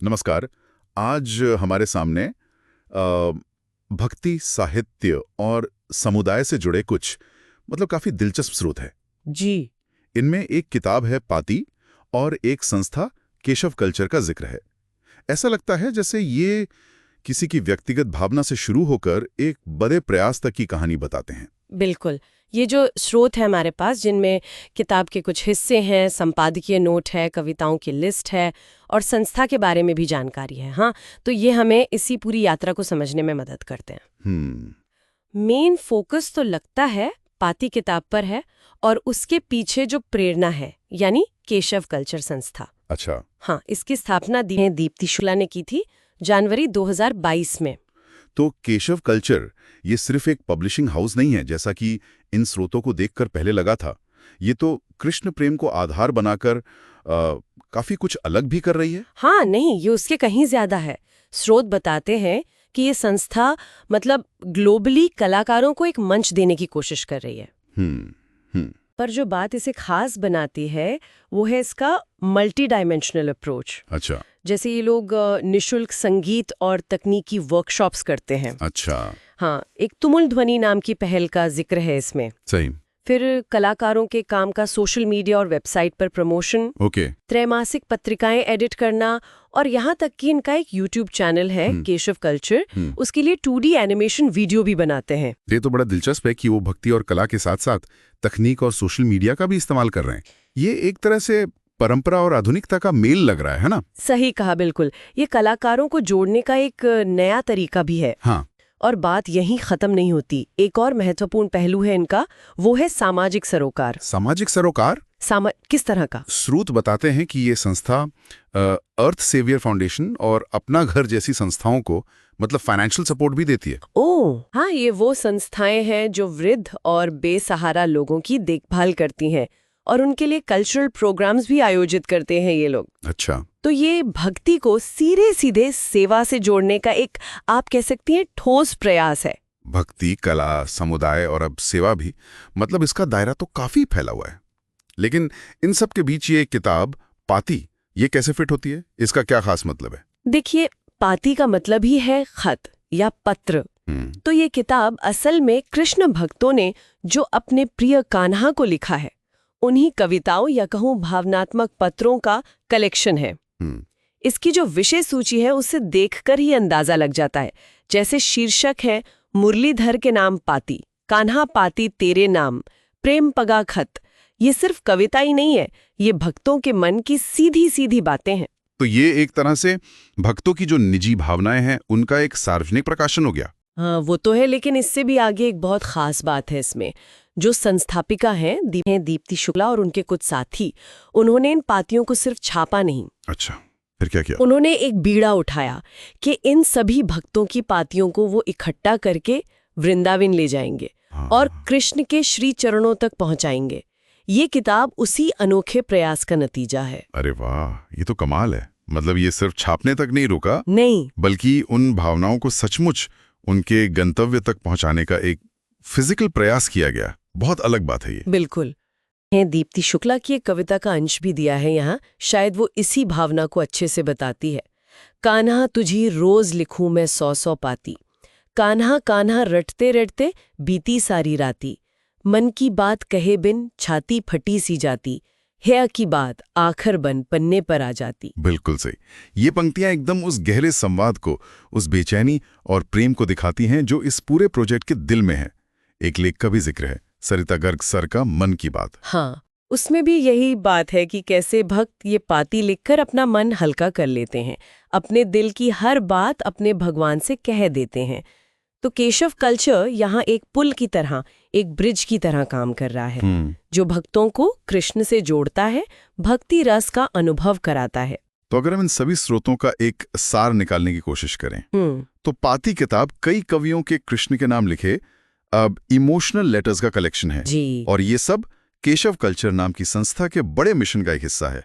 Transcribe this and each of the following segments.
नमस्कार। आज हमारे सामने भक्ति साहित्य और समुदाय से जुड़े कुछ काफी दिलचस्प स्रोत है। जी। इनमें एक किताब है पाती और एक संस्था केशव कल्चर का जिक्र है। ऐसा लगता है जैसे ये किसी की व्यक्तिगत भावना से शुरू होकर एक बड़े प्रयास तक की कहानी बताते हैं। बिल्कुल। ये जो स्रोत है हमारे पास, जिनमें किताब के कुछ हिस्से हैं, संपादकीय नोट है, कविताओं की लिस्ट है और संस्था के बारे में भी जानकारी है। हाँ, तो ये हमें इसी पूरी यात्रा को समझने में मदद करते हैं। मेन फोकस तो लगता है पाती किताब पर है और उसके पीछे जो प्रेरणा है, यानी केशव कल्चर संस्था। अच्छा। हाँ, इसकी स्थापना दीप्ति शुक्ला ने की थी जनवरी 2022 में। तो केशव कल्चर ये सिर्फ एक पब्लिशिंग हाउस नहीं है जैसा कि इन स्रोतों को देखकर पहले लगा था। ये तो कृष्ण प्रेम को आधार बनाकर काफी कुछ अलग भी कर रही है। हाँ, नहीं, ये उसके कहीं ज्यादा है। स्रोत बताते हैं कि ये संस्था ग्लोबली कलाकारों को एक मंच देने की कोशिश कर रही है। पर जो बात इसे खास बनाती है वो है इसका मल्टी डायमेंशनल अप्रोच। अच्छा। जैसे ये लोग निशुल्क संगीत और तकनीकी वर्कशॉप्स करते हैं। अच्छा। हाँ, एक तुमुल ध्वनि नाम की पहल का जिक्र है इसमें। सही। फिर कलाकारों के काम का सोशल मीडिया और वेबसाइट पर प्रमोशन। ओके। त्रैमासिक पत्रिकाएं एडिट करना और यहाँ तक कि इनका एक यूट्यूब चैनल है केशव कल्चर, उसके लिए 2D एनिमेशन वीडियो भी बनाते हैं। ये तो बड़ा दिलचस्प है कि वो भक्ति और कला के साथ साथ तकनीक और सोशल मीडिया का भी इस्तेमाल कर रहे हैं। ये एक तरह से परंपरा और आधुनिकता का मेल लग रहा है ना? सही कहा, बिल्कुल। ये कलाकारों को जोड़ने का एक नया तरीका भी है। हाँ। और बात यहीं खत्म नहीं होती। एक और महत्वपूर्ण पहलू है इनका, वो है सामाजिक सरोकार। सामाजिक सरोकार? किस तरह का? स्रोत बताते हैं कि ये संस्था अर्थ सेवियर फाउंडेशन और अपना घर जैसी संस्थाओं को फाइनेंशियल सपोर्ट भी देती है। ओह हाँ, ये वो संस्थाएं हैं जो वृद्ध और बेसहारा लोगों की देखभाल करती हैं और उनके लिए कल्चरल प्रोग्राम्स भी आयोजित करते हैं ये लोग। अच्छा। तो ये भक्ति को सीधे सीधे सेवा से जोड़ने का एक, आप कह सकती हैं, ठोस प्रयास है। भक्ति, कला, समुदाय और अब सेवा भी, इसका दायरा तो काफी फैला हुआ है। लेकिन इन सब के बीच ये किताब पाती, ये कैसे फिट होती है? इसका क्या खास मतलब है? देखिए, पाती का मतलब ही है खत या पत्र। तो ये किताब असल में कृष्ण भक्तों ने जो अपने प्रिय कान्हा को लिखा है, उन्हीं कविताओं या कहूँ भावनात्मक पत्रों का कलेक्शन है। इसकी जो विषय सूची है उससे देखकर ही अंदाजा लग जाता है। जैसे शीर्षक है मुरलीधर के नाम पाती, कान्हा पाती तेरे नाम, प्रेम पगा खत। ये सिर्फ कविता ही नहीं है, ये भक्तों के मन की सीधी सीधी बातें हैं। तो ये एक तरह से भक्तों की जो निजी भावनाएं हैं उनका एक सार्वजनिक प्रकाशन हो गया। हाँ, वो तो है, लेकिन इससे भी आगे एक बहुत खास बात है इसमें। जो संस्थापिका हैं दीप्ति शुक्ला और उनके कुछ साथी, उन्होंने इन पातियों को सिर्फ छापा नहीं। अच्छा, फिर क्या किया? उन्होंने एक बीड़ा उठाया कि इन सभी भक्तों की पातियों को वो इकट्ठा करके वृंदावन ले जाएंगे और कृष्ण के श्री चरणों तक पहुंचाएंगे। ये किताब उसी अनोखे प्रयास का नतीजा है। अरे वाह, ये तो कमाल है। ये सिर्फ छापने तक नहीं रुका, नहीं, बल्कि उन भावनाओं को सचमुच उनके गंतव्य तक पहुंचाने का एक फिजिकल प्रयास किया गया। बहुत अलग बात है ये। बिल्कुल। दीप्ति शुक्ला की एक कविता का अंश भी दिया है यहाँ, शायद वो इसी भावना को अच्छे से बताती है। कान्हा तुझी रोज लिखूं मैं 100 पाती, कान्हा कान्हा रटते रटते बीती सारी राती, मन की बात कहे बिन छाती फटी सी जाती, है की बात आखिर बन पन्ने पर आ जाती। बिल्कुल सही। ये पंक्तियां एकदम उस गहरे संवाद को, उस बेचैनी और प्रेम को दिखाती हैं जो इस पूरे प्रोजेक्ट के दिल में है। एक लेख का भी जिक्र है, सरिता गर्ग सर का मन की बात। हाँ, उसमें भी यही बात है कि कैसे भक्त ये पाती लिखकर अपना मन हल्का कर लेते हैं, अपने दिल की हर बात अपने भगवान से कह देते हैं। तो केशव कल्चर यहाँ एक पुल की तरह, एक ब्रिज की तरह काम कर रहा है, जो भक्तों को कृष्ण से जोड़ता है, भक्ति रस का अनुभव कराता है। तो अगर हम इन सभी स्रोतों का एक सार निकालने की कोशिश करें, तो पाती किताब कई कवियों के कृष्ण के नाम लिखे इमोशनल लेटर्स का कलेक्शन है जी। और ये सब केशव कल्चर नाम की संस्था के बड़े मिशन का एक हिस्सा है,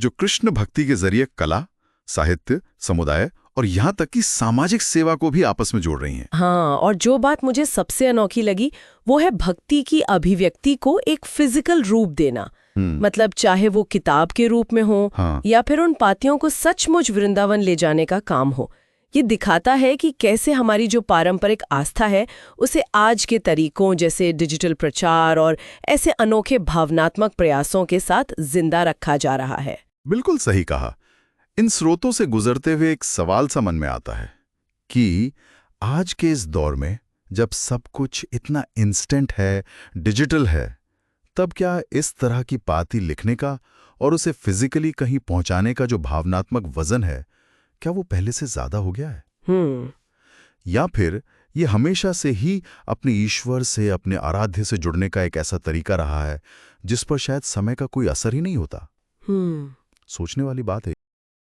जो कृष्ण भक्ति के जरिए कला, साहित्य, समुदाय और यहाँ तक कि सामाजिक सेवा को भी आपस में जोड़ रही हैं। हाँ, और जो बात मुझे सबसे अनोखी लगी वो है भक्ति की अभिव्यक्ति को एक फिजिकल रूप देना। मतलब चाहे वो किताब के रूप में हो हाँ। या फिर उन पातियों को सचमुच वृंदावन ले जाने का काम हो। ये दिखाता है कि कैसे हमारी जो पारंपरिक आस्था है उसे आज के तरीकों जैसे डिजिटल प्रचार और ऐसे अनोखे भावनात्मक प्रयासों के साथ जिंदा रखा जा रहा है। बिल्कुल सही कहा। इन स्रोतों से गुजरते हुए एक सवाल सा मन में आता है कि आज के इस दौर में जब सब कुछ इतना इंस्टेंट है, डिजिटल है, तब क्या इस तरह की पाती लिखने का और उसे फिजिकली कहीं पहुंचाने का जो भावनात्मक वजन है, क्या वो पहले से ज्यादा हो गया है? या फिर ये हमेशा से ही अपने ईश्वर से, अपने आराध्य से जुड़ने का एक ऐसा तरीका रहा है जिस पर शायद समय का कोई असर ही नहीं होता? सोचने वाली बात है।